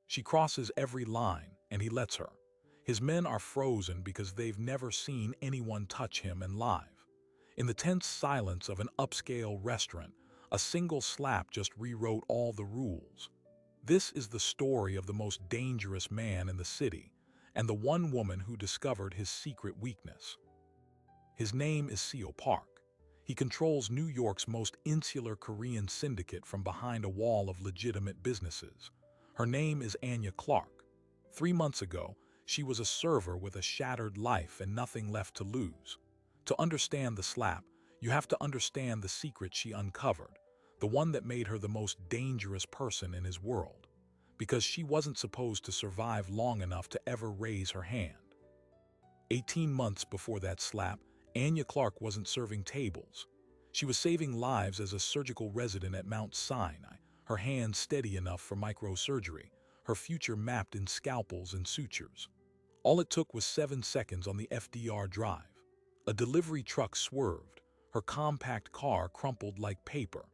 She crosses every line, and he lets her. His men are frozen because they've never seen anyone touch him and live. In the tense silence of an upscale restaurant, a single slap just rewrote all the rules. This is the story of the most dangerous man in the city, and the one woman who discovered his secret weakness. His name is Seo Park. He controls New York's most insular Korean syndicate from behind a wall of legitimate businesses. Her name is Anya Clark. 3 months ago, she was a server with a shattered life and nothing left to lose. To understand the slap, you have to understand the secret she uncovered, the one that made her the most dangerous person in his world, because she wasn't supposed to survive long enough to ever raise her hand. 18 months before that slap, Anya Clark wasn't serving tables. She was saving lives as a surgical resident at Mount Sinai, her hands steady enough for microsurgery, her future mapped in scalpels and sutures. All it took was 7 seconds on the FDR drive. A delivery truck swerved, her compact car crumpled like paper.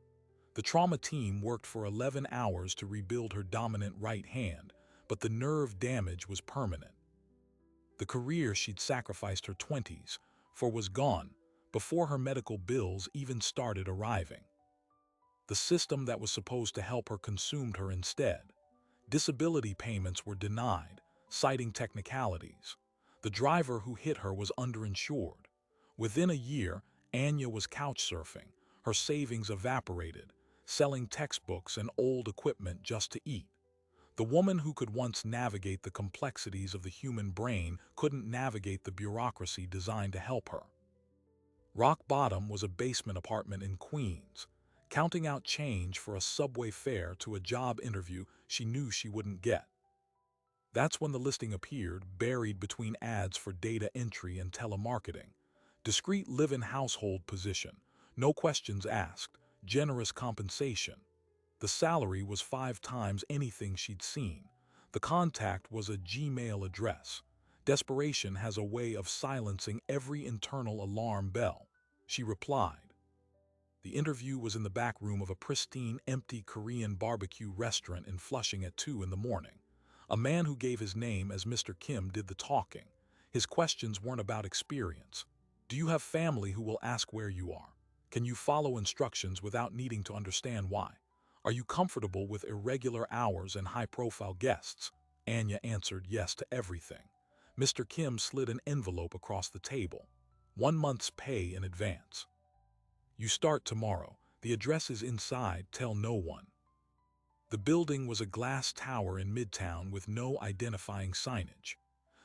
The trauma team worked for 11 hours to rebuild her dominant right hand, but the nerve damage was permanent. The career she'd sacrificed her 20s for was gone before her medical bills even started arriving. The system that was supposed to help her consumed her instead. Disability payments were denied, citing technicalities. The driver who hit her was underinsured. Within a year, Anya was couch surfing, her savings evaporated, selling textbooks and old equipment just to eat. The woman who could once navigate the complexities of the human brain couldn't navigate the bureaucracy designed to help her. Rock bottom was a basement apartment in Queens, counting out change for a subway fare to a job interview she knew she wouldn't get. That's when the listing appeared, buried between ads for data entry and telemarketing. Discreet live-in household position, no questions asked, generous compensation. The salary was 5 times anything she'd seen. The contact was a Gmail address. Desperation has a way of silencing every internal alarm bell. She replied. The interview was in the back room of a pristine, empty Korean barbecue restaurant in Flushing at 2 in the morning. A man who gave his name as Mr. Kim did the talking. His questions weren't about experience. Do you have family who will ask where you are? Can you follow instructions without needing to understand why? Are you comfortable with irregular hours and high-profile guests? Anya answered yes to everything. Mr. Kim slid an envelope across the table. 1 month's pay in advance. You start tomorrow. The address is inside. Tell no one. The building was a glass tower in Midtown with no identifying signage.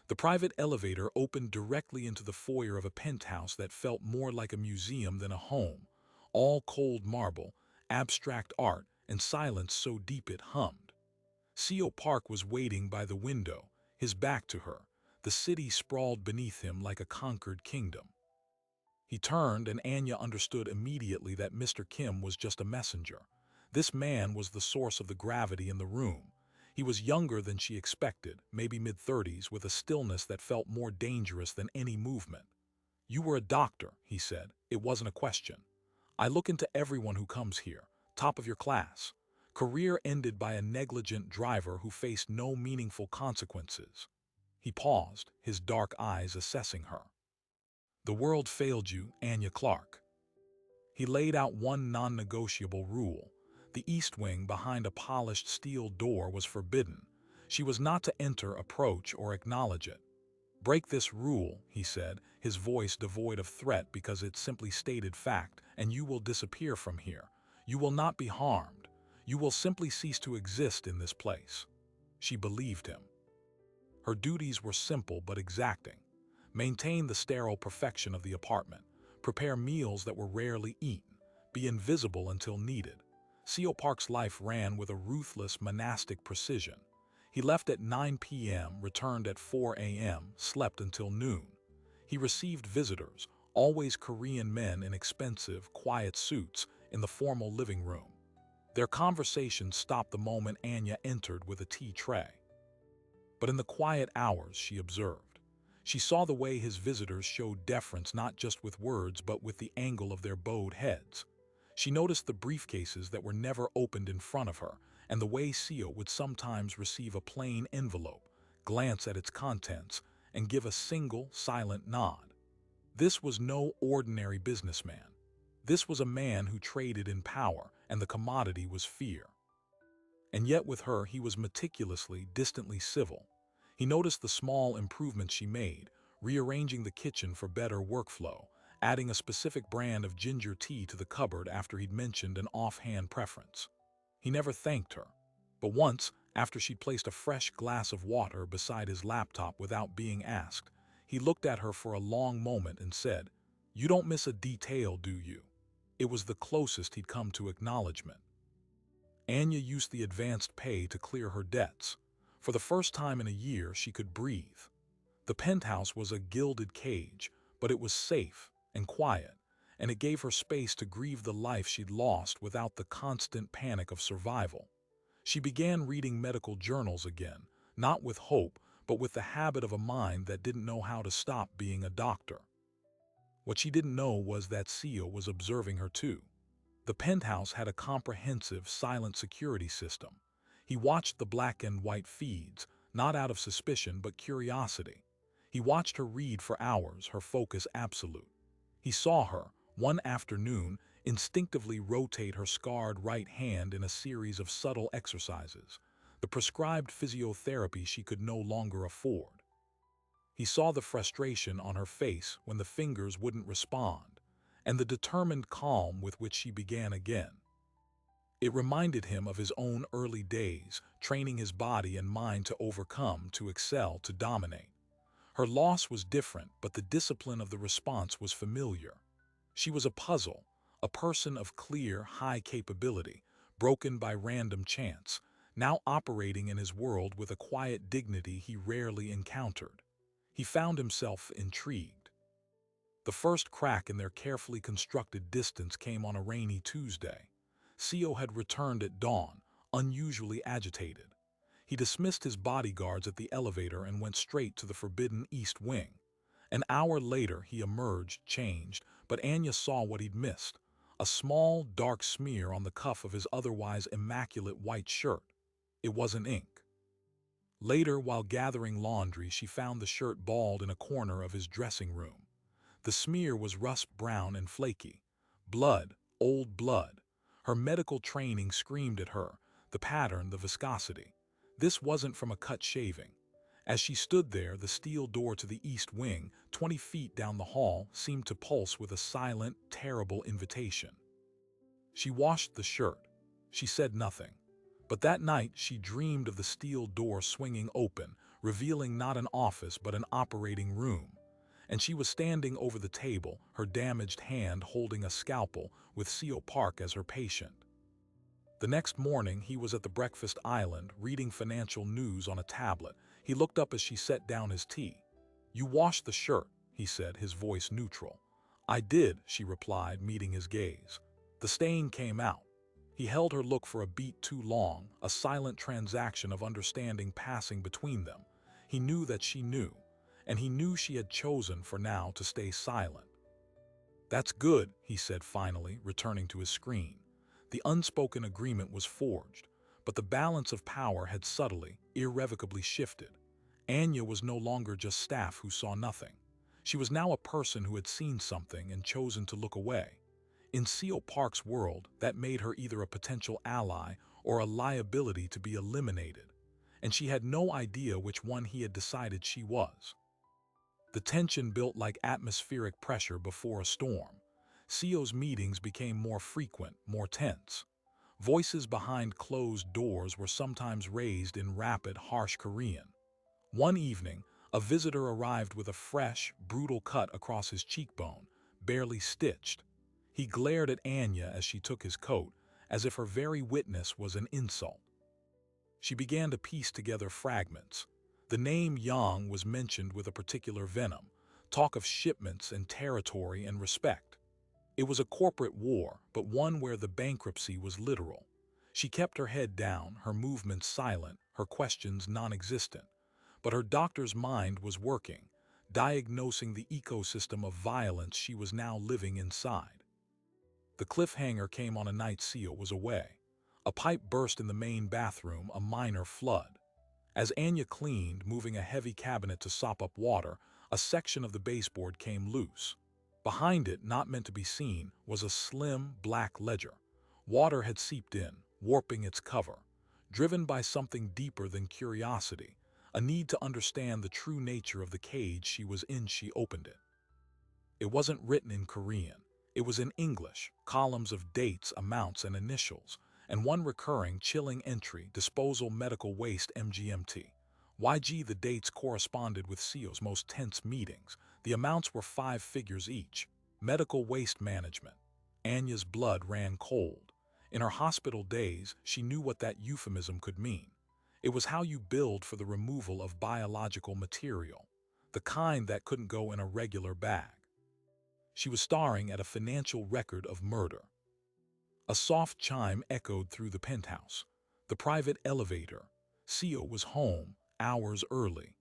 The private elevator opened directly into the foyer of a penthouse that felt more like a museum than a home. All cold marble, abstract art, and silence so deep it hummed. Seo Park was waiting by the window, his back to her. The city sprawled beneath him like a conquered kingdom. He turned, and Anya understood immediately that Mr. Kim was just a messenger. This man was the source of the gravity in the room. He was younger than she expected, maybe mid-30s, with a stillness that felt more dangerous than any movement. You were a doctor, he said. It wasn't a question. I look into everyone who comes here, top of your class. Career ended by a negligent driver who faced no meaningful consequences. He paused, his dark eyes assessing her. The world failed you, Anya Clark. He laid out one non-negotiable rule. The east wing behind a polished steel door was forbidden. She was not to enter, approach, or acknowledge it. Break this rule, he said, his voice devoid of threat because it simply stated fact, and you will disappear from here. You will not be harmed. You will simply cease to exist in this place. She believed him. Her duties were simple but exacting. Maintain the sterile perfection of the apartment. Prepare meals that were rarely eaten. Be invisible until needed. Seo Park's life ran with a ruthless monastic precision. He left at 9 p.m., returned at 4 a.m., slept until noon. He received visitors, always Korean men in expensive, quiet suits, in the formal living room. Their conversation stopped the moment Anya entered with a tea tray. But in the quiet hours, she observed. She saw the way his visitors showed deference not just with words but with the angle of their bowed heads. She noticed the briefcases that were never opened in front of her, and the way Sio would sometimes receive a plain envelope, glance at its contents, and give a single, silent nod. This was no ordinary businessman. This was a man who traded in power, and the commodity was fear. And yet with her he was meticulously, distantly civil. He noticed the small improvements she made, rearranging the kitchen for better workflow, adding a specific brand of ginger tea to the cupboard after he'd mentioned an offhand preference. He never thanked her. But once, after she'd placed a fresh glass of water beside his laptop without being asked, he looked at her for a long moment and said, "You don't miss a detail, do you?" It was the closest he'd come to acknowledgement. Anya used the advanced pay to clear her debts. For the first time in a year, she could breathe. The penthouse was a gilded cage, but it was safe and quiet, and it gave her space to grieve the life she'd lost without the constant panic of survival. She began reading medical journals again, not with hope, but with the habit of a mind that didn't know how to stop being a doctor. What she didn't know was that Sio was observing her too. The penthouse had a comprehensive, silent security system. He watched the black and white feeds, not out of suspicion but curiosity. He watched her read for hours, her focus absolute. He saw her, one afternoon, instinctively rotate her scarred right hand in a series of subtle exercises, the prescribed physiotherapy she could no longer afford. He saw the frustration on her face when the fingers wouldn't respond, and the determined calm with which she began again. It reminded him of his own early days, training his body and mind to overcome, to excel, to dominate. Her loss was different, but the discipline of the response was familiar. She was a puzzle, a person of clear, high capability, broken by random chance, now operating in his world with a quiet dignity he rarely encountered. He found himself intrigued. The first crack in their carefully constructed distance came on a rainy Tuesday. Sio had returned at dawn, unusually agitated. He dismissed his bodyguards at the elevator and went straight to the forbidden East Wing. An hour later he emerged, changed, but Anya saw what he'd missed: a small, dark smear on the cuff of his otherwise immaculate white shirt. It wasn't ink. Later, while gathering laundry, she found the shirt balled in a corner of his dressing room. The smear was rust-brown and flaky. Blood, old blood. Her medical training screamed at her, the pattern, the viscosity. This wasn't from a cut shaving. As she stood there, the steel door to the East Wing, 20 feet down the hall, seemed to pulse with a silent, terrible invitation. She washed the shirt. She said nothing. But that night she dreamed of the steel door swinging open, revealing not an office but an operating room. And she was standing over the table, her damaged hand holding a scalpel, with Sio Park as her patient. The next morning he was at the breakfast island, reading financial news on a tablet. He looked up as she set down his tea. "You washed the shirt," he said, his voice neutral. "I did," she replied, meeting his gaze. "The stain came out." He held her look for a beat too long, a silent transaction of understanding passing between them. He knew that she knew, and he knew she had chosen for now to stay silent. "That's good," he said finally, returning to his screen. The unspoken agreement was forged, but the balance of power had subtly, irrevocably shifted. Anya was no longer just staff who saw nothing. She was now a person who had seen something and chosen to look away. In Sio Park's world, that made her either a potential ally or a liability to be eliminated, and she had no idea which one he had decided she was. The tension built like atmospheric pressure before a storm. Sio's meetings became more frequent, more tense. Voices behind closed doors were sometimes raised in rapid, harsh Korean. One evening, a visitor arrived with a fresh, brutal cut across his cheekbone, barely stitched. He glared at Anya as she took his coat, as if her very witness was an insult. She began to piece together fragments. The name Yang was mentioned with a particular venom, talk of shipments and territory and respect. It was a corporate war, but one where the bankruptcy was literal. She kept her head down, her movements silent, her questions non-existent. But her doctor's mind was working, diagnosing the ecosystem of violence she was now living inside. The cliffhanger came on a night Sio was away. A pipe burst in the main bathroom, a minor flood. As Anya cleaned, moving a heavy cabinet to sop up water, a section of the baseboard came loose. Behind it, not meant to be seen, was a slim, black ledger. Water had seeped in, warping its cover. Driven by something deeper than curiosity, a need to understand the true nature of the cage she was in, she opened it. It wasn't written in Korean. It was in English, columns of dates, amounts, and initials, and one recurring, chilling entry: disposal medical waste MGMT. YG. The dates corresponded with CEO's most tense meetings. The amounts were 5 figures each. Medical waste management. Anya's blood ran cold. In her hospital days, she knew what that euphemism could mean. It was how you billed for the removal of biological material, the kind that couldn't go in a regular bag. She was staring at a financial record of murder. A soft chime echoed through the penthouse. The private elevator. CEO was home, hours early.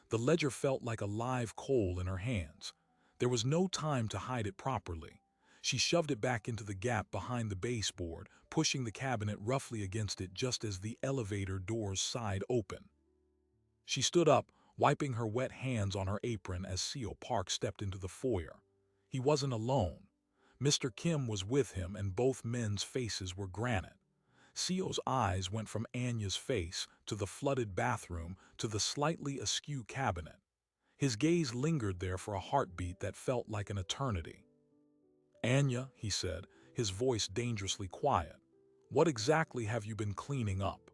The ledger felt like a live coal in her hands. There was no time to hide it properly. She shoved it back into the gap behind the baseboard, pushing the cabinet roughly against it just as the elevator doors sighed open. She stood up, wiping her wet hands on her apron as CEO Park stepped into the foyer. He wasn't alone. Mr. Kim was with him, and both men's faces were granite. CEO's eyes went from Anya's face to the flooded bathroom to the slightly askew cabinet. His gaze lingered there for a heartbeat that felt like an eternity. "Anya," he said, his voice dangerously quiet, "what exactly have you been cleaning up?"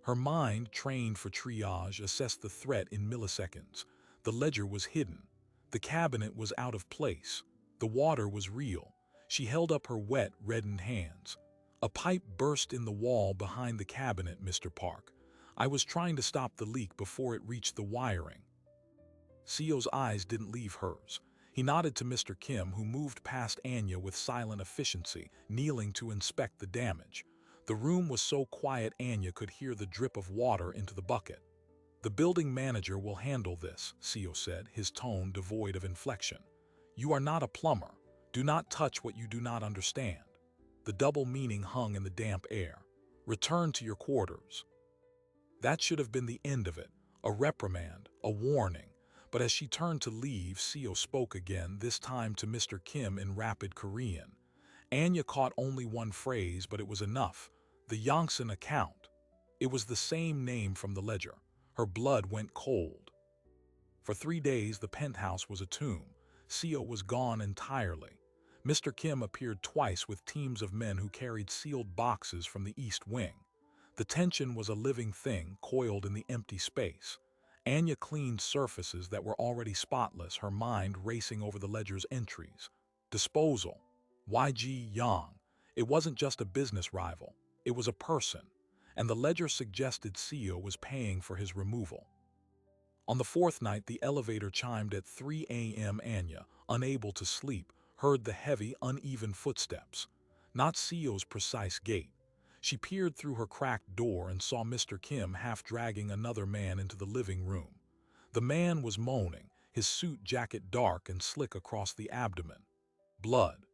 Her mind, trained for triage, assessed the threat in milliseconds. The ledger was hidden. The cabinet was out of place. The water was real. She held up her wet, reddened hands. "A pipe burst in the wall behind the cabinet, Mr. Park. I was trying to stop the leak before it reached the wiring." CEO's eyes didn't leave hers. He nodded to Mr. Kim, who moved past Anya with silent efficiency, kneeling to inspect the damage. The room was so quiet Anya could hear the drip of water into the bucket. "The building manager will handle this," CEO said, his tone devoid of inflection. "You are not a plumber. Do not touch what you do not understand." The double meaning hung in the damp air. "Return to your quarters." That should have been the end of it, a reprimand, a warning. But as she turned to leave, CEO spoke again, this time to Mr. Kim in rapid Korean. Anya caught only one phrase, but it was enough. "The Yongsan account." It was the same name from the ledger. Her blood went cold. For 3 days, the penthouse was a tomb. CEO was gone entirely. Mr. Kim appeared twice with teams of men who carried sealed boxes from the East Wing. The tension was a living thing, coiled in the empty space. Anya cleaned surfaces that were already spotless, her mind racing over the ledger's entries. Disposal. YG Yang. It wasn't just a business rival. It was a person. And the ledger suggested CEO was paying for his removal. On the 4th night, the elevator chimed at 3 a.m. Anya, unable to sleep, heard the heavy, uneven footsteps. Not CEO's precise gait. She peered through her cracked door and saw Mr. Kim half dragging another man into the living room. The man was moaning, his suit jacket dark and slick across the abdomen. Blood.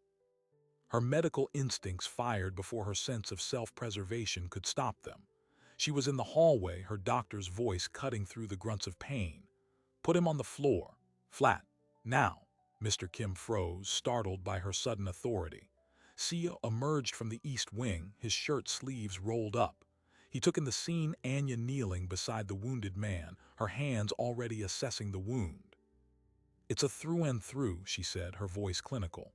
Her medical instincts fired before her sense of self-preservation could stop them. She was in the hallway, her doctor's voice cutting through the grunts of pain. "Put him on the floor. Flat. Now." Mr. Kim froze, startled by her sudden authority. CEO emerged from the East Wing, his shirt sleeves rolled up. He took in the scene, Anya kneeling beside the wounded man, her hands already assessing the wound. "It's a through and through," she said, her voice clinical.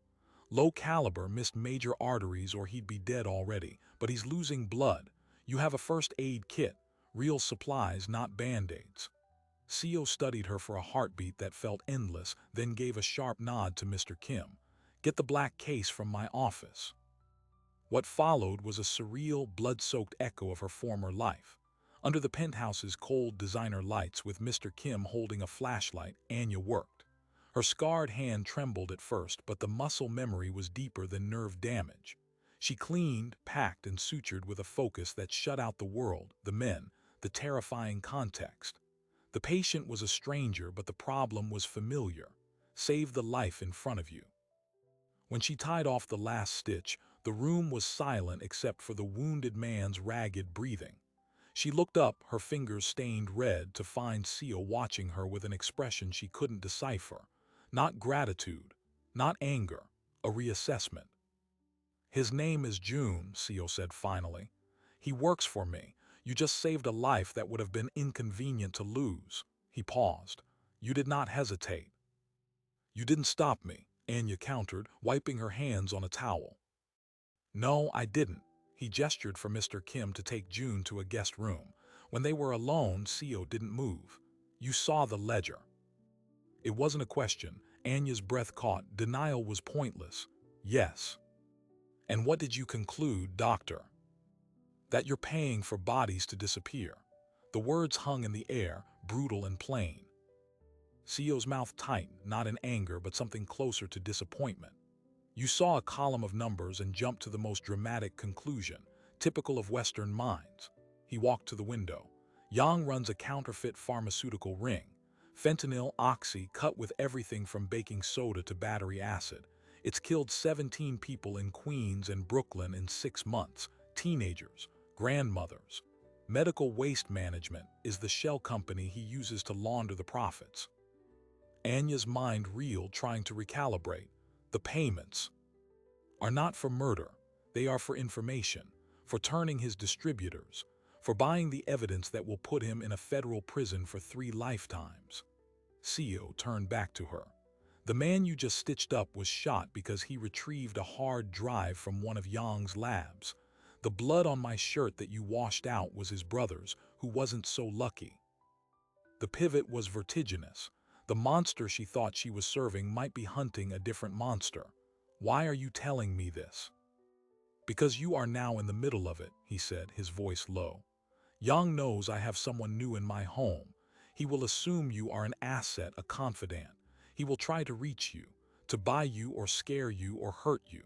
"Low caliber, missed major arteries or he'd be dead already, but he's losing blood. You have a first aid kit, real supplies, not band-aids." CEO studied her for a heartbeat that felt endless, then gave a sharp nod to Mr. Kim. "Get the black case from my office." What followed was a surreal, blood-soaked echo of her former life. Under the penthouse's cold designer lights, with Mr. Kim holding a flashlight, Anya worked. Her scarred hand trembled at first, but the muscle memory was deeper than nerve damage. She cleaned, packed, and sutured with a focus that shut out the world, the men, the terrifying context. The patient was a stranger, but the problem was familiar. Save the life in front of you. When she tied off the last stitch, The room was silent except for the wounded man's ragged breathing. She looked up, her fingers stained red, to find Sio watching her with an expression she couldn't decipher. Not gratitude, not anger, a reassessment. "His name is June," Sio said finally. "He works for me. You just saved a life that would have been inconvenient to lose." He paused. "You did not hesitate." "You didn't stop me," Anya countered, wiping her hands on a towel. "No, I didn't." He gestured for Mr. Kim to take June to a guest room. When they were alone, Sio didn't move. "You saw the ledger." It wasn't a question. Anya's breath caught. Denial was pointless. "Yes." "And what did you conclude, doctor?" "That you're paying for bodies to disappear." The words hung in the air, brutal and plain. Sio's mouth tightened, not in anger but something closer to disappointment. "You saw a column of numbers and jumped to the most dramatic conclusion, typical of Western minds." He walked to the window. "Yang runs a counterfeit pharmaceutical ring. Fentanyl, oxy, cut with everything from baking soda to battery acid. It's killed 17 people in Queens and Brooklyn in 6 months. Teenagers, grandmothers. Medical Waste Management is the shell company he uses to launder the profits." Anya's mind reeled, trying to recalibrate. "The payments are not for murder. They are for information, for turning his distributors, for buying the evidence that will put him in a federal prison for 3 lifetimes." Sio turned back to her. "The man you just stitched up was shot because he retrieved a hard drive from one of Yang's labs. The blood on my shirt that you washed out was his brother's, who wasn't so lucky." The pivot was vertiginous. The monster she thought she was serving might be hunting a different monster. "Why are you telling me this?" "Because you are now in the middle of it," he said, his voice low. "Yang knows I have someone new in my home. He will assume you are an asset, a confidant. He will try to reach you, to buy you or scare you or hurt you.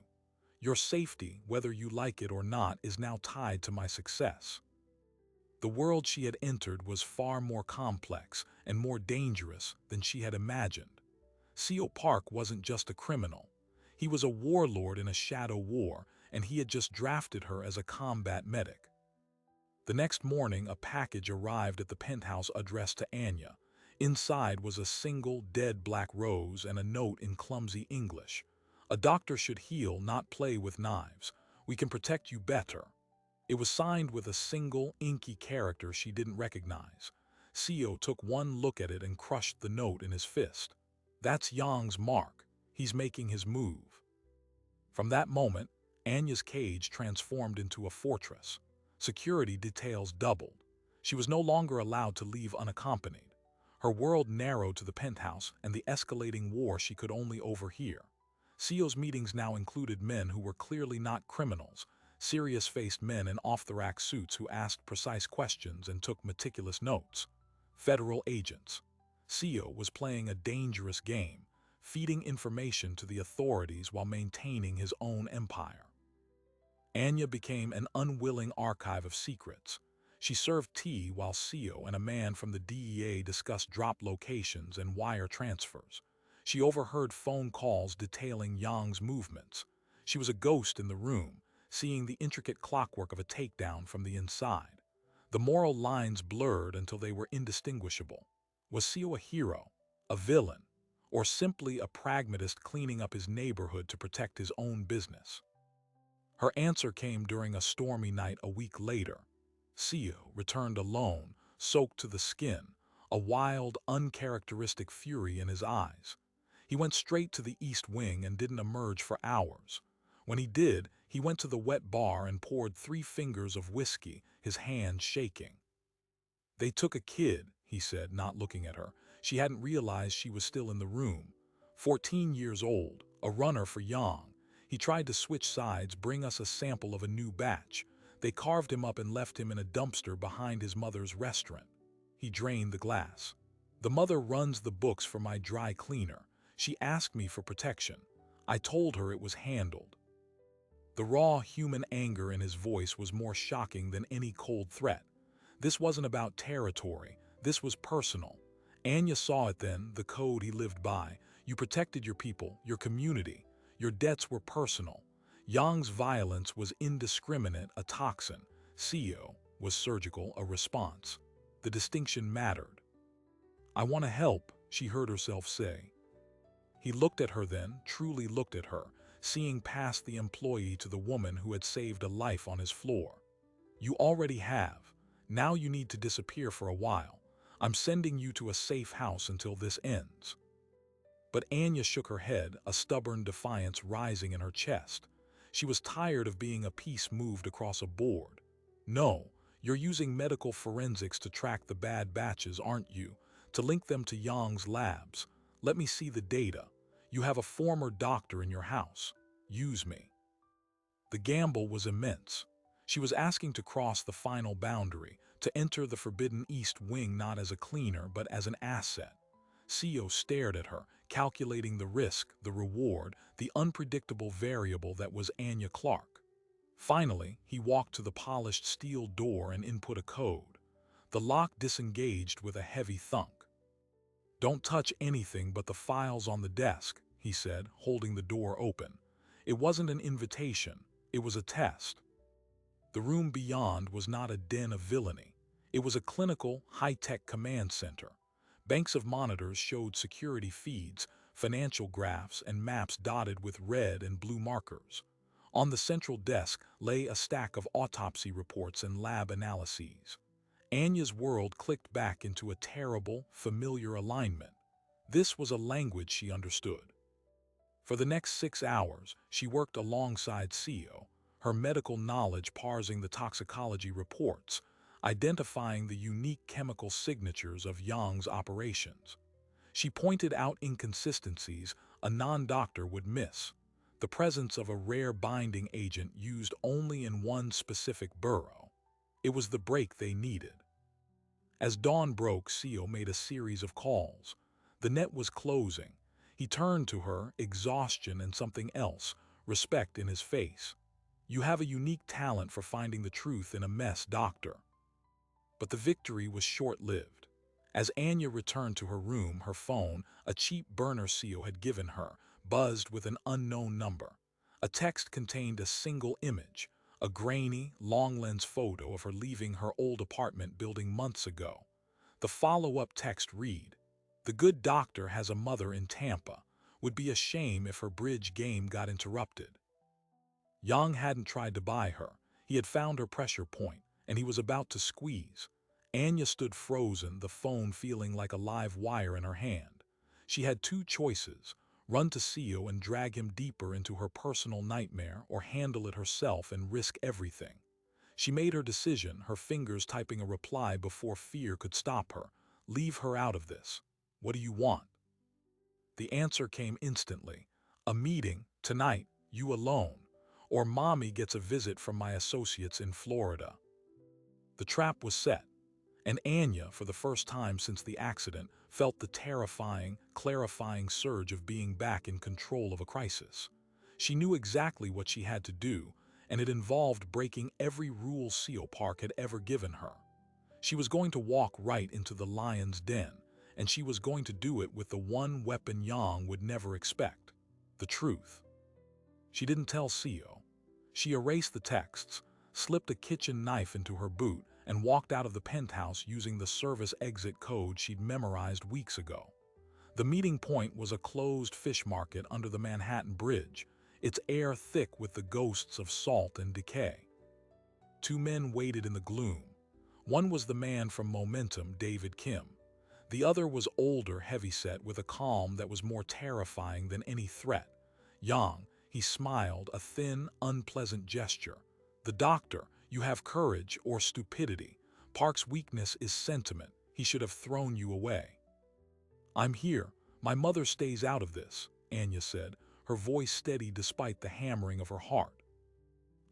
Your safety, whether you like it or not, is now tied to my success." The world she had entered was far more complex and more dangerous than she had imagined. Seo Park wasn't just a criminal. He was a warlord in a shadow war, and he had just drafted her as a combat medic. The next morning, a package arrived at the penthouse addressed to Anya. Inside was a single dead black rose and a note in clumsy English. "A doctor should heal, not play with knives. We can protect you better." It was signed with a single, inky character she didn't recognize. Seo took one look at it and crushed the note in his fist. "That's Yang's mark. He's making his move." From that moment, Anya's cage transformed into a fortress. Security details doubled. She was no longer allowed to leave unaccompanied. Her world narrowed to the penthouse and the escalating war she could only overhear. Seo's meetings now included men who were clearly not criminals, serious-faced men in off-the-rack suits who asked precise questions and took meticulous notes. Federal agents. Seo was playing a dangerous game, feeding information to the authorities while maintaining his own empire. Anya became an unwilling archive of secrets. She served tea while Seo and a man from the DEA discussed drop locations and wire transfers. She overheard phone calls detailing Yang's movements. She was a ghost in the room, seeing the intricate clockwork of a takedown from the inside. The moral lines blurred until they were indistinguishable. Was Seo a hero, a villain, or simply a pragmatist cleaning up his neighborhood to protect his own business? Her answer came during a stormy night a week later. Seo returned alone, soaked to the skin, a wild, uncharacteristic fury in his eyes. He went straight to the East Wing and didn't emerge for hours. When he did, he went to the wet bar and poured 3 fingers of whiskey, his hand shaking. "They took a kid," he said, not looking at her. She hadn't realized she was still in the room. 14 years old, a runner for Yang. He tried to switch sides, bring us a sample of a new batch. They carved him up and left him in a dumpster behind his mother's restaurant. He drained the glass. "The mother runs the books for my dry cleaner. She asked me for protection. I told her it was handled." The raw human anger in his voice was more shocking than any cold threat. This wasn't about territory. This was personal. Anya saw it then, the code he lived by. You protected your people, your community. Your debts were personal. Yang's violence was indiscriminate, a toxin. Seo was surgical, a response. The distinction mattered. "I want to help," she heard herself say. He looked at her then, truly looked at her, seeing past the employee to the woman who had saved a life on his floor. "You already have. Now you need to disappear for a while. I'm sending you to a safe house until this ends." But Anya shook her head, a stubborn defiance rising in her chest. She was tired of being a piece moved across a board. "No, you're using medical forensics to track the bad batches, aren't you? To link them to Yang's labs. Let me see the data. You have a former doctor in your house. Use me." The gamble was immense. She was asking to cross the final boundary, to enter the Forbidden East Wing not as a cleaner but as an asset. Seo stared at her, calculating the risk, the reward, the unpredictable variable that was Anya Clark. Finally, he walked to the polished steel door and input a code. The lock disengaged with a heavy thunk. "Don't touch anything but the files on the desk," he said, holding the door open. It wasn't an invitation, it was a test. The room beyond was not a den of villainy. It was a clinical, high-tech command center. Banks of monitors showed security feeds, financial graphs, and maps dotted with red and blue markers. On the central desk lay a stack of autopsy reports and lab analyses. Anya's world clicked back into a terrible, familiar alignment. This was a language she understood. For the next 6 hours, she worked alongside Seo, her medical knowledge parsing the toxicology reports, identifying the unique chemical signatures of Yang's operations. She pointed out inconsistencies a non-doctor would miss. The presence of a rare binding agent used only in one specific burrow. It was the break they needed. As dawn broke, Seo made a series of calls. The net was closing. He turned to her, exhaustion and something else, respect in his face. "You have a unique talent for finding the truth in a mess, doctor." But the victory was short-lived. As Anya returned to her room, her phone, a cheap burner Seo had given her, buzzed with an unknown number. A text contained a single image, a grainy, long-lens photo of her leaving her old apartment building months ago. The follow-up text read, "The good doctor has a mother in Tampa. Would be a shame if her bridge game got interrupted." Yang hadn't tried to buy her. He had found her pressure point, and he was about to squeeze. Anya stood frozen, the phone feeling like a live wire in her hand. She had two choices: run to Seo and drag him deeper into her personal nightmare, or handle it herself and risk everything. She made her decision, her fingers typing a reply before fear could stop her. "Leave her out of this. What do you want?" The answer came instantly. "A meeting, tonight, you alone. Or Mommy gets a visit from my associates in Florida." The trap was set, and Anya, for the first time since the accident, felt the terrifying, clarifying surge of being back in control of a crisis. She knew exactly what she had to do, and it involved breaking every rule Seo Park had ever given her. She was going to walk right into the lion's den, and she was going to do it with the one weapon Yang would never expect: the truth. She didn't tell Seo. She erased the texts, slipped a kitchen knife into her boot, and walked out of the penthouse using the service exit code she'd memorized weeks ago. The meeting point was a closed fish market under the Manhattan Bridge, its air thick with the ghosts of salt and decay. Two men waited in the gloom. One was the man from Momentum, David Kim. The other was older, heavyset, with a calm that was more terrifying than any threat. Yang, he smiled, a thin, unpleasant gesture. "The doctor, you have courage or stupidity. Park's weakness is sentiment. He should have thrown you away." "I'm here. My mother stays out of this," Anya said, her voice steady despite the hammering of her heart.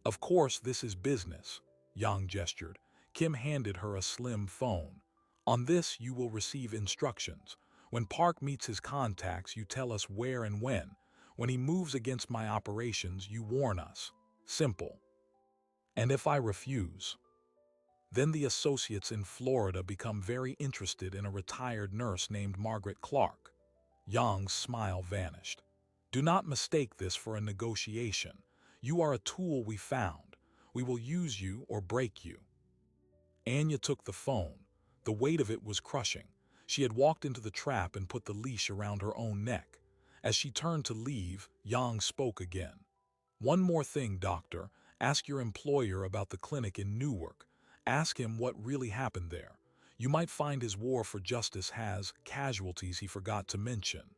"Of course this is business," Yang gestured. Kim handed her a slim phone. "On this you will receive instructions. When Park meets his contacts, you tell us where and when. When he moves against my operations, you warn us. Simple. And if I refuse?" Then the associates in Florida become very interested in a retired nurse named Margaret Clark. Yang's smile vanished. "Do not mistake this for a negotiation. You are a tool we found. We will use you or break you." Anya took the phone. The weight of it was crushing. She had walked into the trap and put the leash around her own neck. As she turned to leave, Yang spoke again. "One more thing, doctor. Ask your employer about the clinic in Newark. Ask him what really happened there. You might find his war for justice has casualties he forgot to mention."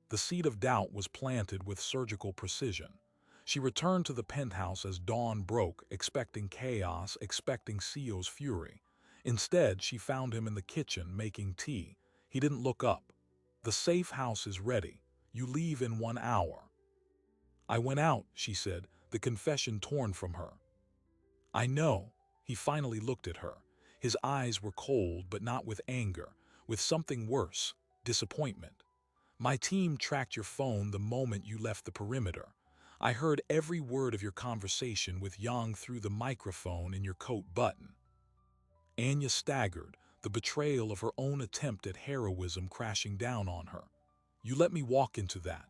The seed of doubt was planted with surgical precision. She returned to the penthouse as dawn broke, expecting chaos, expecting Sio's fury. Instead, she found him in the kitchen making tea. He didn't look up. "The safe house is ready. You leave in 1 hour." "I went out," she said, the confession torn from her. "I know." He finally looked at her. His eyes were cold, but not with anger, with something worse, disappointment. "My team tracked your phone the moment you left the perimeter. I heard every word of your conversation with Yang through the microphone in your coat button." Anya staggered, the betrayal of her own attempt at heroism crashing down on her. "You let me walk into that.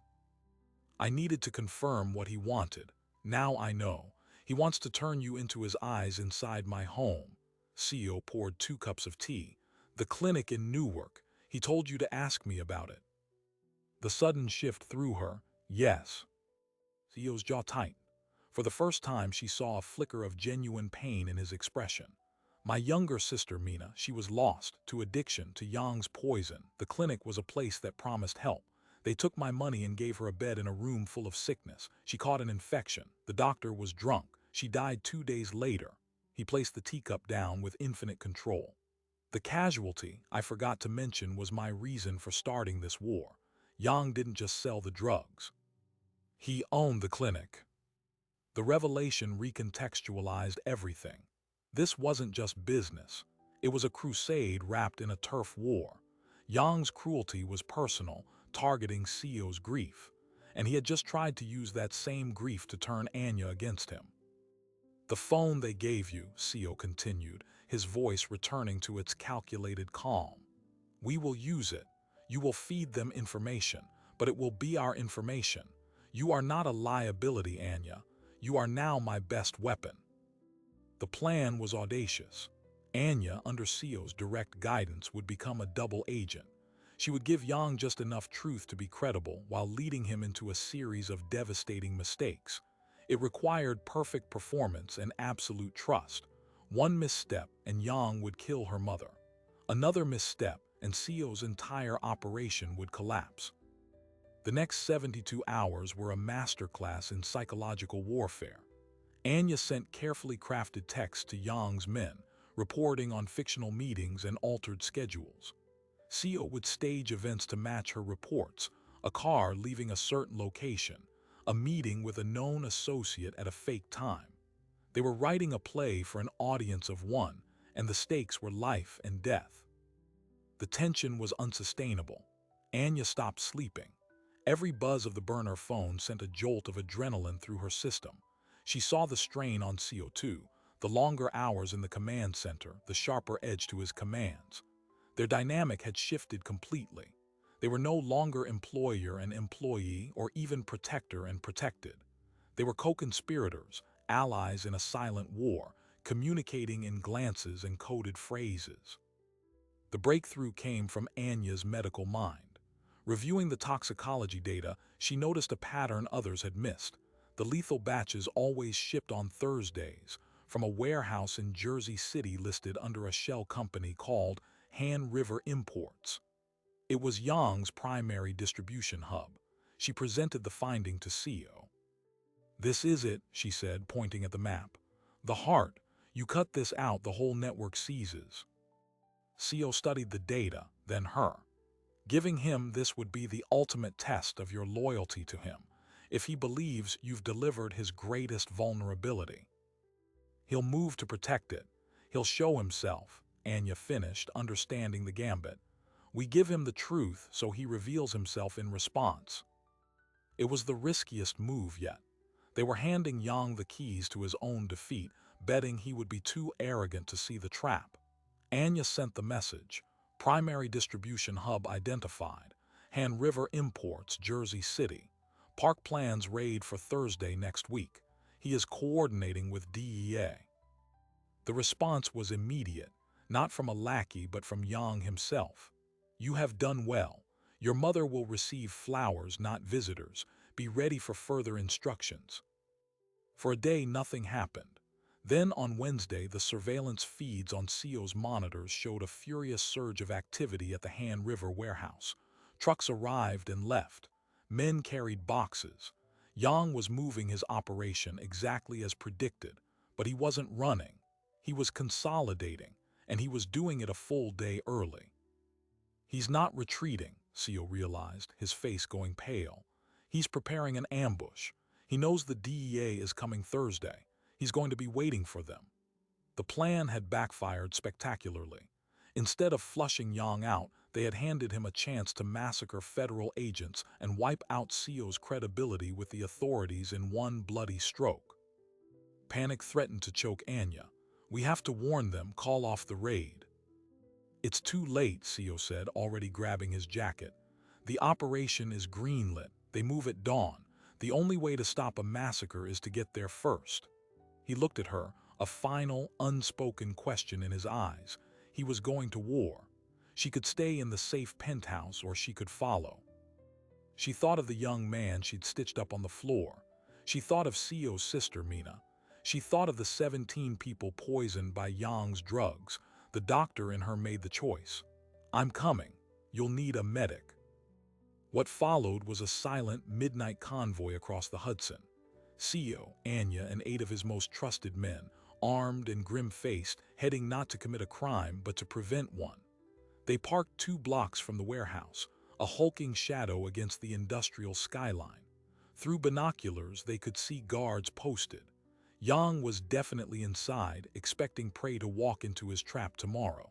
I needed to confirm what he wanted. Now I know. He wants to turn you into his eyes inside my home." Sio poured 2 cups of tea. "The clinic in Newark. He told you to ask me about it." The sudden shift threw her. "Yes." Sio's jaw tightened. For the first time, she saw a flicker of genuine pain in his expression. "My younger sister, Mina, she was lost to addiction, to Yang's poison. The clinic was a place that promised help. They took my money and gave her a bed in a room full of sickness. She caught an infection. The doctor was drunk. She died 2 days later." He placed the teacup down with infinite control. "The casualty, I forgot to mention, was my reason for starting this war. Yang didn't just sell the drugs. He owned the clinic." The revelation recontextualized everything. This wasn't just business. It was a crusade wrapped in a turf war. Yang's cruelty was personal, targeting Sio's grief, and he had just tried to use that same grief to turn Anya against him. "The phone they gave you," Sio continued, his voice returning to its calculated calm. "We will use it. You will feed them information, but it will be our information. You are not a liability, Anya. You are now my best weapon." The plan was audacious. Anya, under Sio's direct guidance, would become a double agent. She would give Yang just enough truth to be credible while leading him into a series of devastating mistakes. It required perfect performance and absolute trust. One misstep and Yang would kill her mother. Another misstep and Sio's entire operation would collapse. The next 72 hours were a masterclass in psychological warfare. Anya sent carefully crafted texts to Yang's men, reporting on fictional meetings and altered schedules. Sio would stage events to match her reports: a car leaving a certain location, a meeting with a known associate at a fake time. They were writing a play for an audience of one, and the stakes were life and death. The tension was unsustainable. Anya stopped sleeping. Every buzz of the burner phone sent a jolt of adrenaline through her system. She saw the strain on CO2, the longer hours in the command center, the sharper edge to his commands. Their dynamic had shifted completely. They were no longer employer and employee, or even protector and protected. They were co-conspirators, allies in a silent war, communicating in glances and coded phrases. The breakthrough came from Anya's medical mind. Reviewing the toxicology data, she noticed a pattern others had missed. The lethal batches always shipped on Thursdays from a warehouse in Jersey City listed under a shell company called Han River Imports. It was Yang's primary distribution hub. She presented the finding to Sio. "This is it," she said, pointing at the map. "The heart. You cut this out, the whole network seizes." Sio studied the data, then her. "Giving him this would be the ultimate test of your loyalty to him. If he believes you've delivered his greatest vulnerability, he'll move to protect it. He'll show himself," Anya finished, understanding the gambit. "We give him the truth, so he reveals himself in response." It was the riskiest move yet. They were handing Yang the keys to his own defeat, betting he would be too arrogant to see the trap. Anya sent the message. Primary distribution hub identified. Han River Imports, Jersey City. Park plans raid for Thursday next week. He is coordinating with DEA. The response was immediate, not from a lackey but from Yang himself. You have done well. Your mother will receive flowers, not visitors. Be ready for further instructions. For a day, nothing happened. Then on Wednesday, the surveillance feeds on CO's monitors showed a furious surge of activity at the Han River warehouse. Trucks arrived and left. Men carried boxes. Yang was moving his operation exactly as predicted, but he wasn't running. He was consolidating, and he was doing it a full day early. He's not retreating, CO realized, his face going pale. He's preparing an ambush. He knows the DEA is coming Thursday. He's going to be waiting for them. The plan had backfired spectacularly. Instead of flushing Yang out, they had handed him a chance to massacre federal agents and wipe out CO's credibility with the authorities in one bloody stroke. Panic threatened to choke Anya. We have to warn them, call off the raid. It's too late, CO said, already grabbing his jacket. The operation is greenlit. They move at dawn. The only way to stop a massacre is to get there first. He looked at her, a final, unspoken question in his eyes. He was going to war. She could stay in the safe penthouse or she could follow. She thought of the young man she'd stitched up on the floor. She thought of CO's sister, Mina. She thought of the 17 people poisoned by Yang's drugs. The doctor in her made the choice. I'm coming. You'll need a medic. What followed was a silent midnight convoy across the Hudson. CO, Anya, and 8 of his most trusted men, armed and grim-faced, heading not to commit a crime but to prevent one. They parked 2 blocks from the warehouse, a hulking shadow against the industrial skyline. Through binoculars, they could see guards posted. Yang was definitely inside, expecting prey to walk into his trap tomorrow.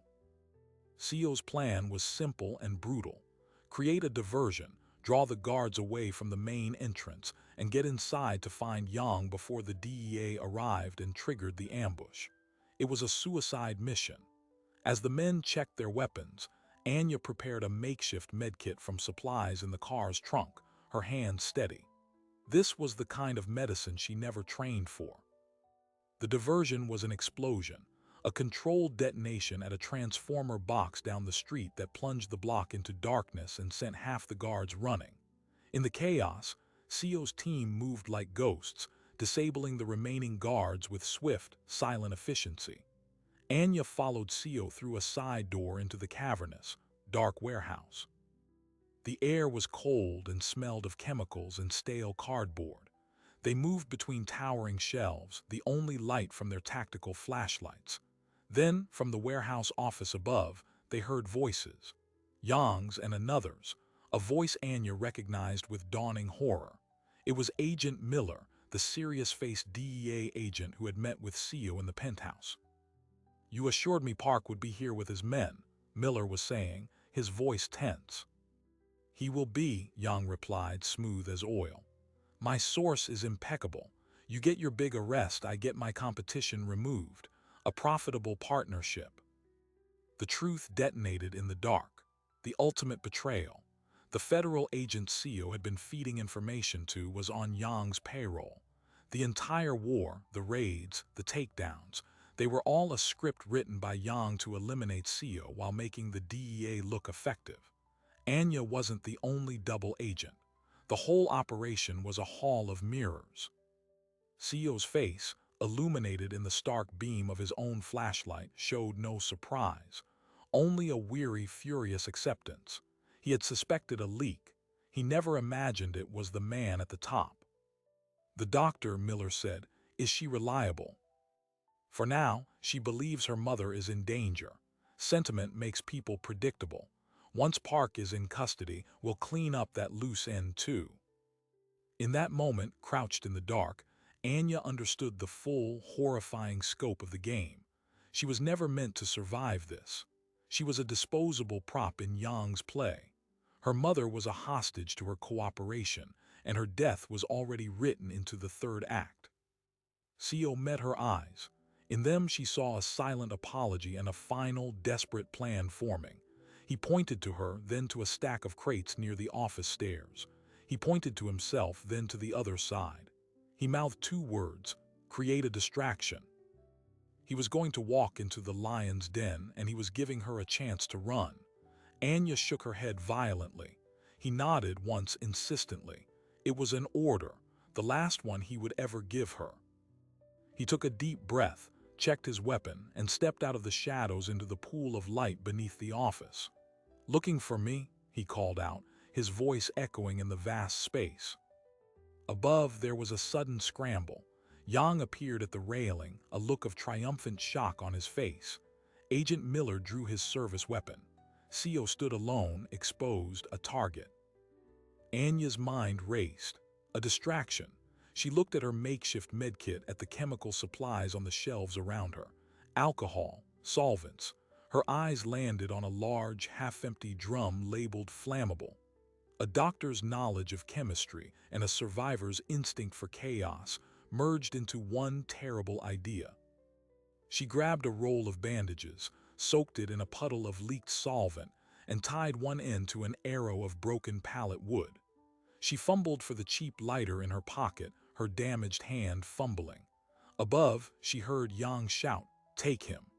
CO's plan was simple and brutal. Create a diversion, draw the guards away from the main entrance, and get inside to find Yang before the DEA arrived and triggered the ambush. It was a suicide mission. As the men checked their weapons, Anya prepared a makeshift medkit from supplies in the car's trunk, her hands steady. This was the kind of medicine she never trained for. The diversion was an explosion, a controlled detonation at a transformer box down the street that plunged the block into darkness and sent half the guards running. In the chaos, CO's team moved like ghosts, disabling the remaining guards with swift, silent efficiency. Anya followed CO through a side door into the cavernous, dark warehouse. The air was cold and smelled of chemicals and stale cardboard. They moved between towering shelves, the only light from their tactical flashlights. Then, from the warehouse office above, they heard voices. Yang's and another's, a voice Anya recognized with dawning horror. It was Agent Miller, the serious-faced DEA agent who had met with CO in the penthouse. You assured me Park would be here with his men, Miller was saying, his voice tense. He will be, Yang replied, smooth as oil. My source is impeccable. You get your big arrest, I get my competition removed. A profitable partnership. The truth detonated in the dark. The ultimate betrayal. The federal agent CO had been feeding information to was on Yang's payroll. The entire war, the raids, the takedowns, they were all a script written by Yang to eliminate CO while making the DEA look effective. Anya wasn't the only double agent. The whole operation was a hall of mirrors. CO's face, illuminated in the stark beam of his own flashlight, showed no surprise, only a weary, furious acceptance. He had suspected a leak. He never imagined it was the man at the top. The doctor, Miller said, is she reliable? For now, she believes her mother is in danger. Sentiment makes people predictable. Once Park is in custody, we'll clean up that loose end too. In that moment, crouched in the dark, Anya understood the full, horrifying scope of the game. She was never meant to survive this. She was a disposable prop in Yang's play. Her mother was a hostage to her cooperation, and her death was already written into the third act. CO met her eyes. In them she saw a silent apology and a final, desperate plan forming. He pointed to her, then to a stack of crates near the office stairs. He pointed to himself, then to the other side. He mouthed two words, "Create a distraction." He was going to walk into the lion's den, and he was giving her a chance to run. Anya shook her head violently. He nodded once insistently. It was an order, the last one he would ever give her. He took a deep breath, checked his weapon, and stepped out of the shadows into the pool of light beneath the office. "Looking for me?" he called out, his voice echoing in the vast space. Above, there was a sudden scramble. Yang appeared at the railing, a look of triumphant shock on his face. Agent Miller drew his service weapon. Sio stood alone, exposed, a target. Anya's mind raced. A distraction. She looked at her makeshift medkit, at the chemical supplies on the shelves around her. Alcohol, solvents. Her eyes landed on a large, half-empty drum labeled flammable. A doctor's knowledge of chemistry and a survivor's instinct for chaos merged into one terrible idea. She grabbed a roll of bandages, soaked it in a puddle of leaked solvent, and tied one end to an arrow of broken pallet wood. She fumbled for the cheap lighter in her pocket, her damaged hand fumbling. Above, she heard Yang shout, "Take him."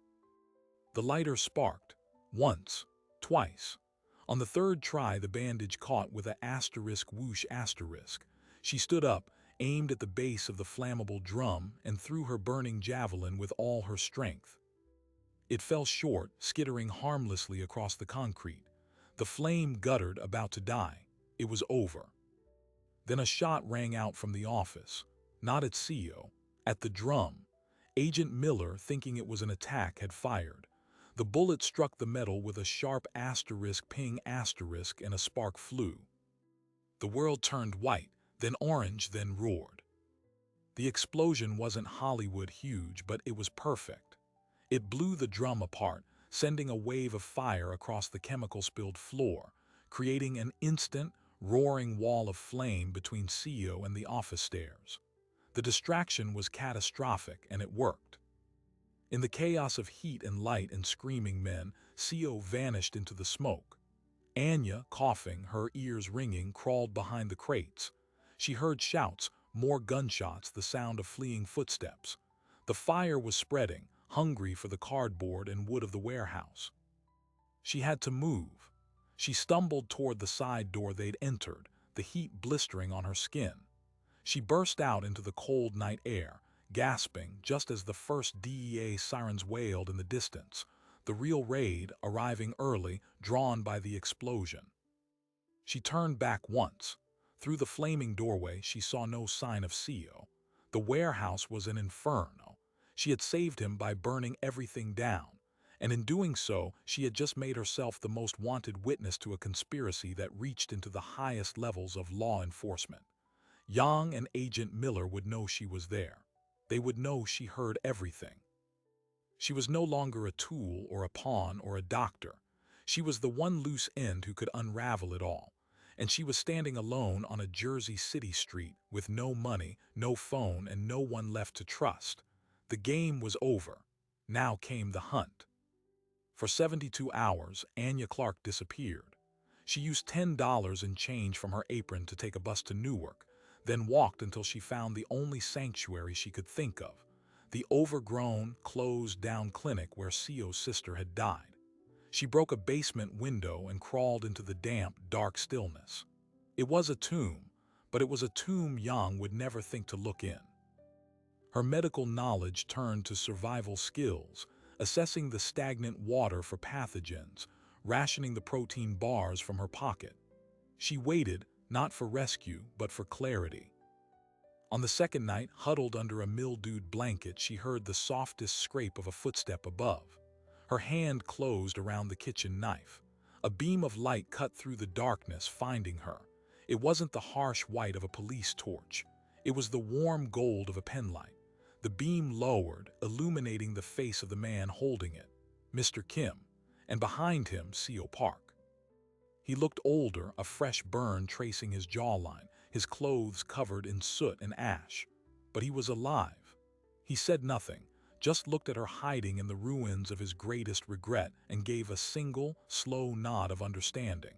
The lighter sparked. Once, twice. On the third try, the bandage caught with a asterisk whoosh asterisk. She stood up, aimed at the base of the flammable drum, and threw her burning javelin with all her strength. It fell short, skittering harmlessly across the concrete. The flame guttered, about to die. It was over. Then a shot rang out from the office. Not at Sio, at the drum. Agent Miller, thinking it was an attack, had fired. The bullet struck the metal with a sharp asterisk ping asterisk, and a spark flew. The world turned white, then orange, then roared. The explosion wasn't Hollywood huge, but it was perfect. It blew the drum apart, sending a wave of fire across the chemical-spilled floor, creating an instant, roaring wall of flame between Sio and the office stairs. The distraction was catastrophic, and it worked. In the chaos of heat and light and screaming men, Sio vanished into the smoke. Anya, coughing, her ears ringing, crawled behind the crates. She heard shouts, more gunshots, the sound of fleeing footsteps. The fire was spreading, hungry for the cardboard and wood of the warehouse. She had to move. She stumbled toward the side door they'd entered, the heat blistering on her skin. She burst out into the cold night air, gasping just as the first DEA sirens wailed in the distance, the real raid arriving early, drawn by the explosion. She turned back once. Through the flaming doorway, she saw no sign of Sio. The warehouse was an inferno. She had saved him by burning everything down, and in doing so, she had just made herself the most wanted witness to a conspiracy that reached into the highest levels of law enforcement. Yang and Agent Miller would know she was there. They would know she heard everything. She was no longer a tool or a pawn or a doctor. She was the one loose end who could unravel it all. And she was standing alone on a Jersey City street with no money, no phone, and no one left to trust. The game was over. Now came the hunt. For 72 hours, Anya Clark disappeared. She used $10 in change from her apron to take a bus to Newark, then walked until she found the only sanctuary she could think of, the overgrown, closed-down clinic where Sio's sister had died. She broke a basement window and crawled into the damp, dark stillness. It was a tomb, but it was a tomb Yang would never think to look in. Her medical knowledge turned to survival skills, assessing the stagnant water for pathogens, rationing the protein bars from her pocket. She waited, not for rescue, but for clarity. On the second night, huddled under a mildewed blanket, she heard the softest scrape of a footstep above. Her hand closed around the kitchen knife. A beam of light cut through the darkness, finding her. It wasn't the harsh white of a police torch. It was the warm gold of a penlight. The beam lowered, illuminating the face of the man holding it, Mr. Kim, and behind him, Sio Park. He looked older, a fresh burn tracing his jawline, his clothes covered in soot and ash. But he was alive. He said nothing, just looked at her hiding in the ruins of his greatest regret and gave a single, slow nod of understanding.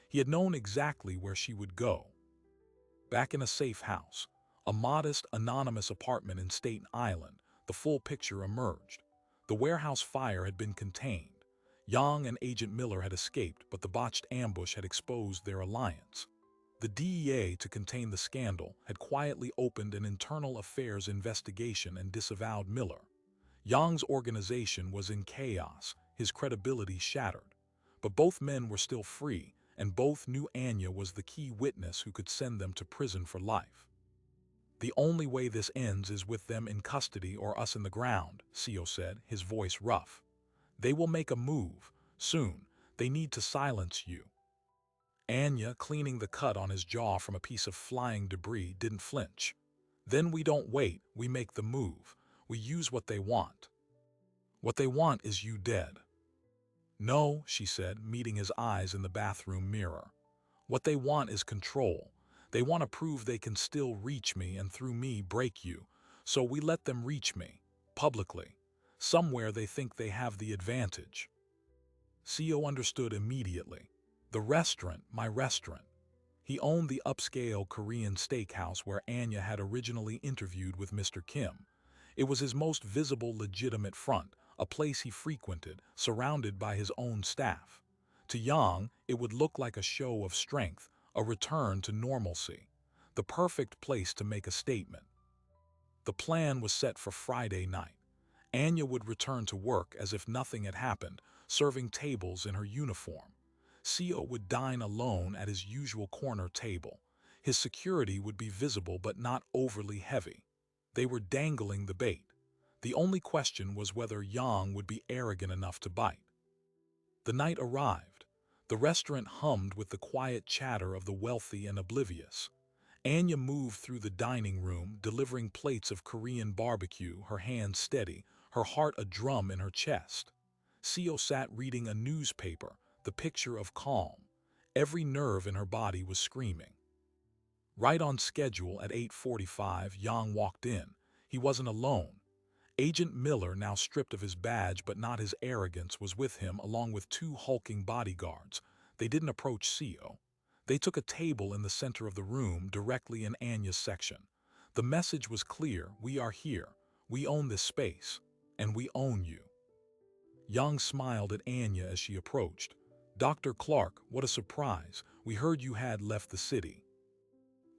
He had known exactly where she would go. Back in a safe house, a modest, anonymous apartment in Staten Island, the full picture emerged. The warehouse fire had been contained. Yang and Agent Miller had escaped, but the botched ambush had exposed their alliance. The DEA, to contain the scandal, had quietly opened an internal affairs investigation and disavowed Miller. Yang's organization was in chaos, his credibility shattered. But both men were still free, and both knew Anya was the key witness who could send them to prison for life. "The only way this ends is with them in custody or us in the ground," Sio said, his voice rough. "They will make a move, soon. They need to silence you." Anya, cleaning the cut on his jaw from a piece of flying debris, didn't flinch. "Then we don't wait, we make the move. We use what they want. What they want is you dead." "No," she said, meeting his eyes in the bathroom mirror. "What they want is control. They want to prove they can still reach me and through me break you, so we let them reach me, publicly. Somewhere they think they have the advantage." Sio understood immediately. The restaurant, my restaurant. He owned the upscale Korean steakhouse where Anya had originally interviewed with Mr. Kim. It was his most visible legitimate front, a place he frequented, surrounded by his own staff. To Yang, it would look like a show of strength, a return to normalcy. The perfect place to make a statement. The plan was set for Friday night. Anya would return to work as if nothing had happened, serving tables in her uniform. Sio would dine alone at his usual corner table. His security would be visible but not overly heavy. They were dangling the bait. The only question was whether Yang would be arrogant enough to bite. The night arrived. The restaurant hummed with the quiet chatter of the wealthy and oblivious. Anya moved through the dining room, delivering plates of Korean barbecue, her hands steady, her heart a drum in her chest. Sio sat reading a newspaper, the picture of calm. Every nerve in her body was screaming. Right on schedule at 8:45, Yang walked in. He wasn't alone. Agent Miller, now stripped of his badge but not his arrogance, was with him along with two hulking bodyguards. They didn't approach Sio. They took a table in the center of the room, directly in Anya's section. The message was clear: we are here. We own this space. And we own you. Yang smiled at Anya as she approached. "Dr. Clark, what a surprise. We heard you had left the city."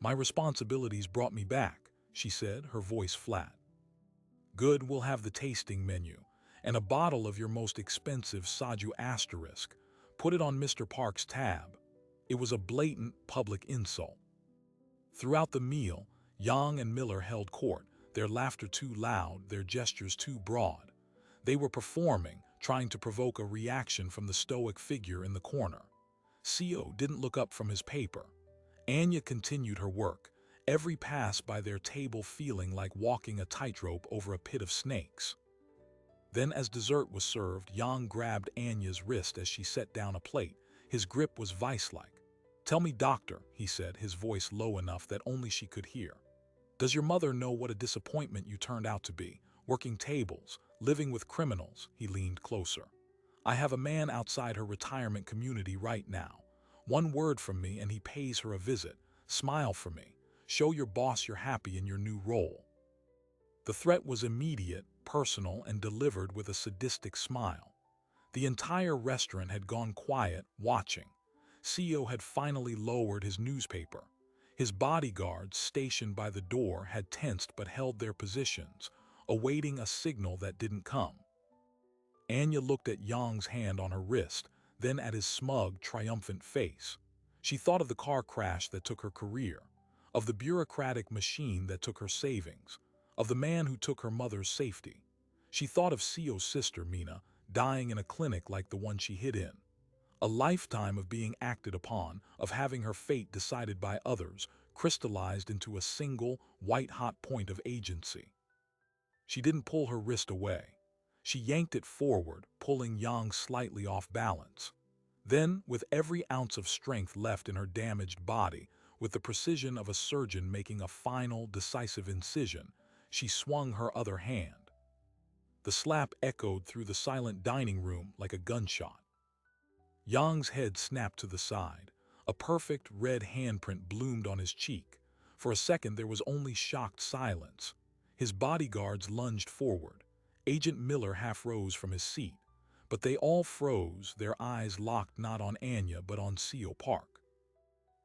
"My responsibilities brought me back," she said, her voice flat. "Good, we'll have the tasting menu. And a bottle of your most expensive soju asterisk. Put it on Mr. Park's tab." It was a blatant public insult. Throughout the meal, Yang and Miller held court, their laughter too loud, their gestures too broad. They were performing, trying to provoke a reaction from the stoic figure in the corner. Sio didn't look up from his paper. Anya continued her work, every pass by their table feeling like walking a tightrope over a pit of snakes. Then, as dessert was served, Yang grabbed Anya's wrist as she set down a plate. His grip was vice-like. "Tell me, doctor," he said, his voice low enough that only she could hear. "Does your mother know what a disappointment you turned out to be? Working tables, living with criminals." He leaned closer. "I have a man outside her retirement community right now. One word from me and he pays her a visit. Smile for me. Show your boss you're happy in your new role." The threat was immediate, personal, and delivered with a sadistic smile. The entire restaurant had gone quiet, watching. Sio had finally lowered his newspaper. His bodyguards, stationed by the door, had tensed but held their positions, awaiting a signal that didn't come. Anya looked at Yang's hand on her wrist, then at his smug, triumphant face. She thought of the car crash that took her career, of the bureaucratic machine that took her savings, of the man who took her mother's safety. She thought of Sio's sister, Mina, dying in a clinic like the one she hid in. A lifetime of being acted upon, of having her fate decided by others, crystallized into a single, white-hot point of agency. She didn't pull her wrist away. She yanked it forward, pulling Yang slightly off balance. Then, with every ounce of strength left in her damaged body, with the precision of a surgeon making a final, decisive incision, she swung her other hand. The slap echoed through the silent dining room like a gunshot. Yang's head snapped to the side. A perfect red handprint bloomed on his cheek. For a second, there was only shocked silence. His bodyguards lunged forward. Agent Miller half rose from his seat. But they all froze, their eyes locked not on Anya but on CO Park.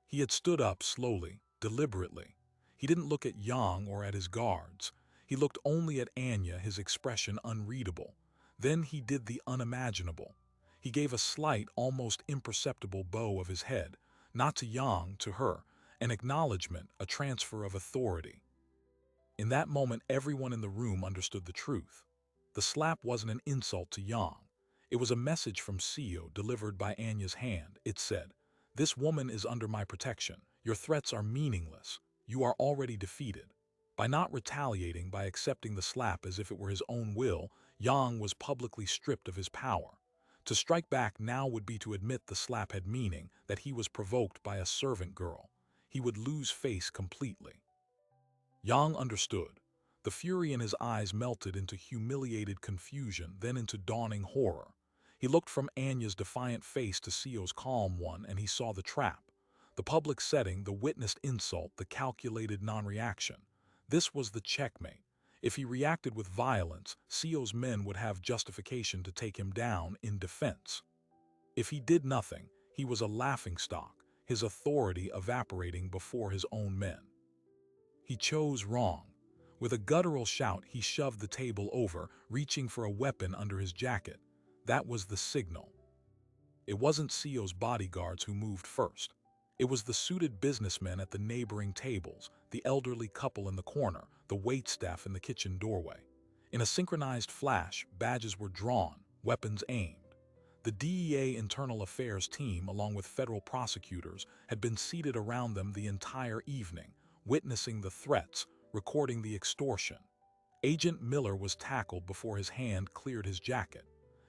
He had stood up slowly, deliberately. He didn't look at Yang or at his guards. He looked only at Anya, his expression unreadable. Then he did the unimaginable. He gave a slight, almost imperceptible bow of his head, not to Yang, to her, an acknowledgement, a transfer of authority. In that moment, everyone in the room understood the truth. The slap wasn't an insult to Yang. It was a message from CO delivered by Anya's hand. It said, "This woman is under my protection. Your threats are meaningless. You are already defeated." By not retaliating, by accepting the slap as if it were his own will, Yang was publicly stripped of his power. To strike back now would be to admit the slap had meaning, that he was provoked by a servant girl. He would lose face completely. Yang understood. The fury in his eyes melted into humiliated confusion, then into dawning horror. He looked from Anya's defiant face to CO's calm one, and he saw the trap. The public setting, the witnessed insult, the calculated non-reaction. This was the checkmate. If he reacted with violence, CO's men would have justification to take him down in defense. If he did nothing, he was a laughingstock, his authority evaporating before his own men. He chose wrong. With a guttural shout, he shoved the table over, reaching for a weapon under his jacket. That was the signal. It wasn't CO's bodyguards who moved first. It was the suited businessmen at the neighboring tables, the elderly couple in the corner, the waitstaff in the kitchen doorway. In a synchronized flash, badges were drawn, weapons aimed. The DEA Internal Affairs team, along with federal prosecutors, had been seated around them the entire evening, witnessing the threats, recording the extortion. Agent Miller was tackled before his hand cleared his jacket.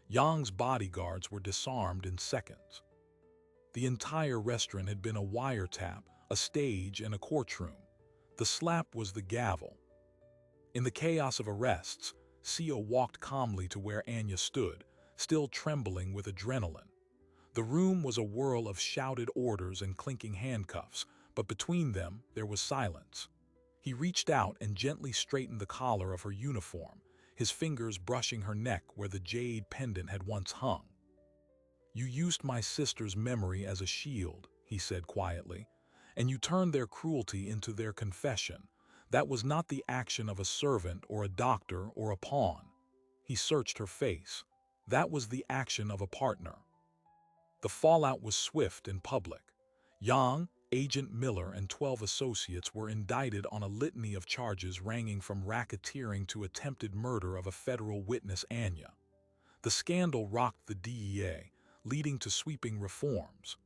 Yang's bodyguards were disarmed in seconds. The entire restaurant had been a wiretap, a stage, and a courtroom. The slap was the gavel. In the chaos of arrests, CO walked calmly to where Anya stood, still trembling with adrenaline. The room was a whirl of shouted orders and clinking handcuffs, but between them there was silence. He reached out and gently straightened the collar of her uniform, his fingers brushing her neck where the jade pendant had once hung. "You used my sister's memory as a shield," he said quietly, "and you turned their cruelty into their confession. That was not the action of a servant or a doctor or a pawn." He searched her face. "That was the action of a partner." The fallout was swift and public. Yang, Agent Miller, and 12 associates were indicted on a litany of charges ranging from racketeering to attempted murder of a federal witness, Anya. The scandal rocked the DEA, leading to sweeping reforms.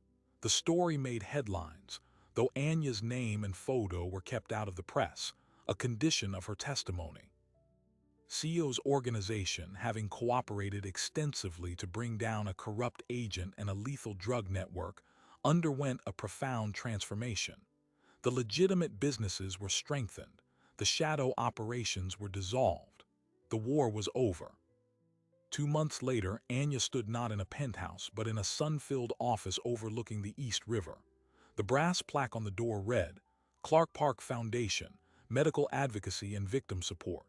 The story made headlines, though Anya's name and photo were kept out of the press, a condition of her testimony. CO's organization, having cooperated extensively to bring down a corrupt agent and a lethal drug network, underwent a profound transformation. The legitimate businesses were strengthened. The shadow operations were dissolved. The war was over. 2 months later, Anya stood not in a penthouse, but in a sun-filled office overlooking the East River. The brass plaque on the door read, "Clark Park Foundation, Medical Advocacy and Victim Support."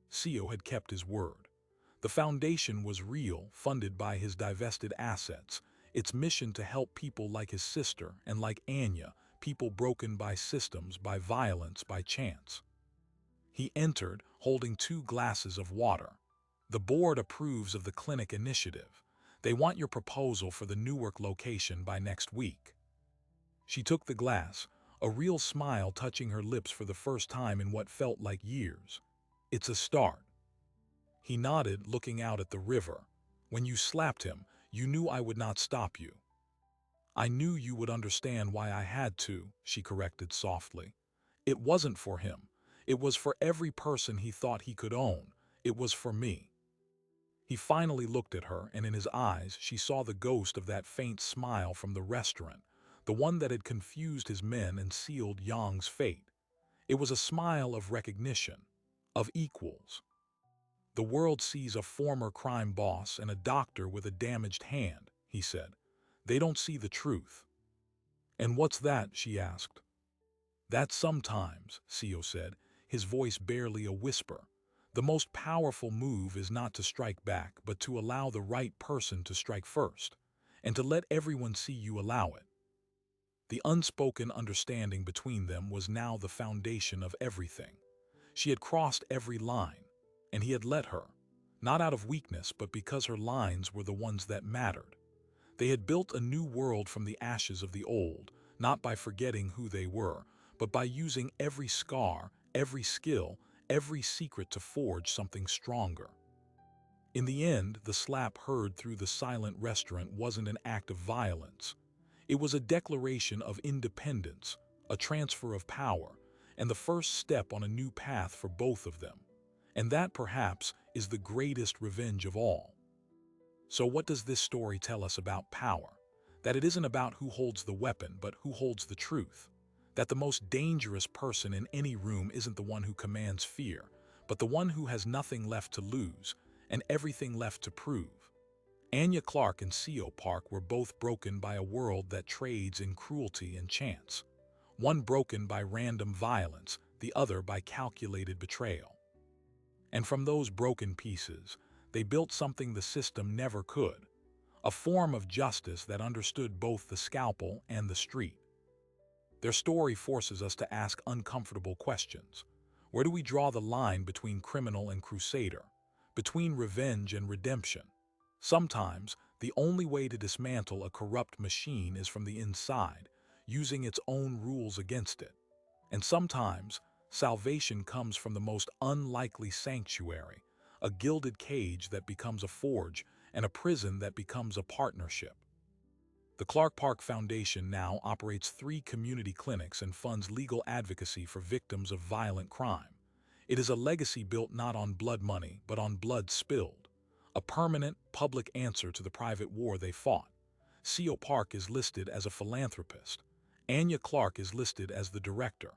CO had kept his word. The foundation was real, funded by his divested assets, its mission to help people like his sister and like Anya, people broken by systems, by violence, by chance. He entered, holding 2 glasses of water. "The board approves of the clinic initiative. They want your proposal for the Newark location by next week." She took the glass, a real smile touching her lips for the first time in what felt like years. "It's a start." He nodded, looking out at the river. "When you slapped him, you knew I would not stop you." "I knew you would understand why I had to," she corrected softly. "It wasn't for him. It was for every person he thought he could own. It was for me." He finally looked at her, and in his eyes she saw the ghost of that faint smile from the restaurant, the one that had confused his men and sealed Yang's fate. It was a smile of recognition, of equals. "The world sees a former crime boss and a doctor with a damaged hand," he said. "They don't see the truth." "And what's that?" she asked. That sometimes, Sio said, his voice barely a whisper. The most powerful move is not to strike back, but to allow the right person to strike first, and to let everyone see you allow it. The unspoken understanding between them was now the foundation of everything. She had crossed every line, and he had let her, not out of weakness, but because her lines were the ones that mattered. They had built a new world from the ashes of the old, not by forgetting who they were, but by using every scar, every skill, every secret to forge something stronger. In the end, the slap heard through the silent restaurant wasn't an act of violence. It was a declaration of independence, a transfer of power, and the first step on a new path for both of them. And that, perhaps, is the greatest revenge of all. So what does this story tell us about power? That it isn't about who holds the weapon, but who holds the truth. That the most dangerous person in any room isn't the one who commands fear, but the one who has nothing left to lose and everything left to prove. Anya Clark and C.O. Park were both broken by a world that trades in cruelty and chance. One broken by random violence, the other by calculated betrayal. And from those broken pieces, they built something the system never could, a form of justice that understood both the scalpel and the street. Their story forces us to ask uncomfortable questions. Where do we draw the line between criminal and crusader, between revenge and redemption? Sometimes, the only way to dismantle a corrupt machine is from the inside, using its own rules against it. And sometimes, salvation comes from the most unlikely sanctuary, a gilded cage that becomes a forge, and a prison that becomes a partnership. The Clark Park Foundation now operates 3 community clinics and funds legal advocacy for victims of violent crime. It is a legacy built not on blood money, but on blood spilled, a permanent, public answer to the private war they fought. C.O. Park is listed as a philanthropist. Anya Clark is listed as the director.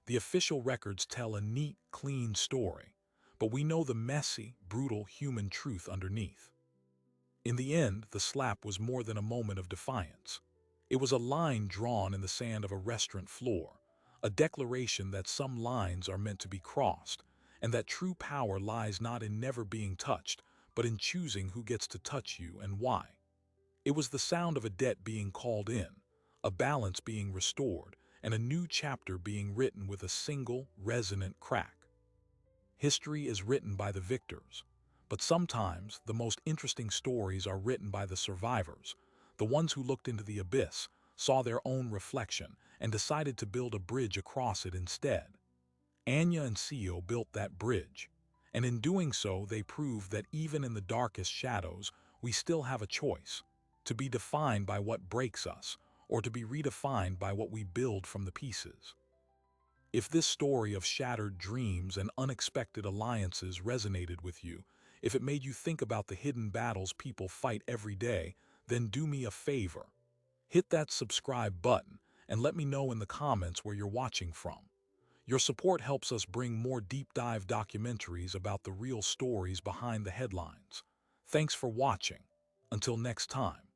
The official records tell a neat, clean story, but we know the messy, brutal human truth underneath. In the end, the slap was more than a moment of defiance. It was a line drawn in the sand of a restaurant floor, a declaration that some lines are meant to be crossed, and that true power lies not in never being touched, but in choosing who gets to touch you and why. It was the sound of a debt being called in, a balance being restored, and a new chapter being written with a single, resonant crack. History is written by the victors, but sometimes the most interesting stories are written by the survivors, the ones who looked into the abyss, saw their own reflection, and decided to build a bridge across it instead. Anya and Sio built that bridge, and in doing so they proved that even in the darkest shadows, we still have a choice, to be defined by what breaks us, or to be redefined by what we build from the pieces. If this story of shattered dreams and unexpected alliances resonated with you, if it made you think about the hidden battles people fight every day, then do me a favor. Hit that subscribe button and let me know in the comments where you're watching from. Your support helps us bring more deep dive documentaries about the real stories behind the headlines. Thanks for watching. Until next time.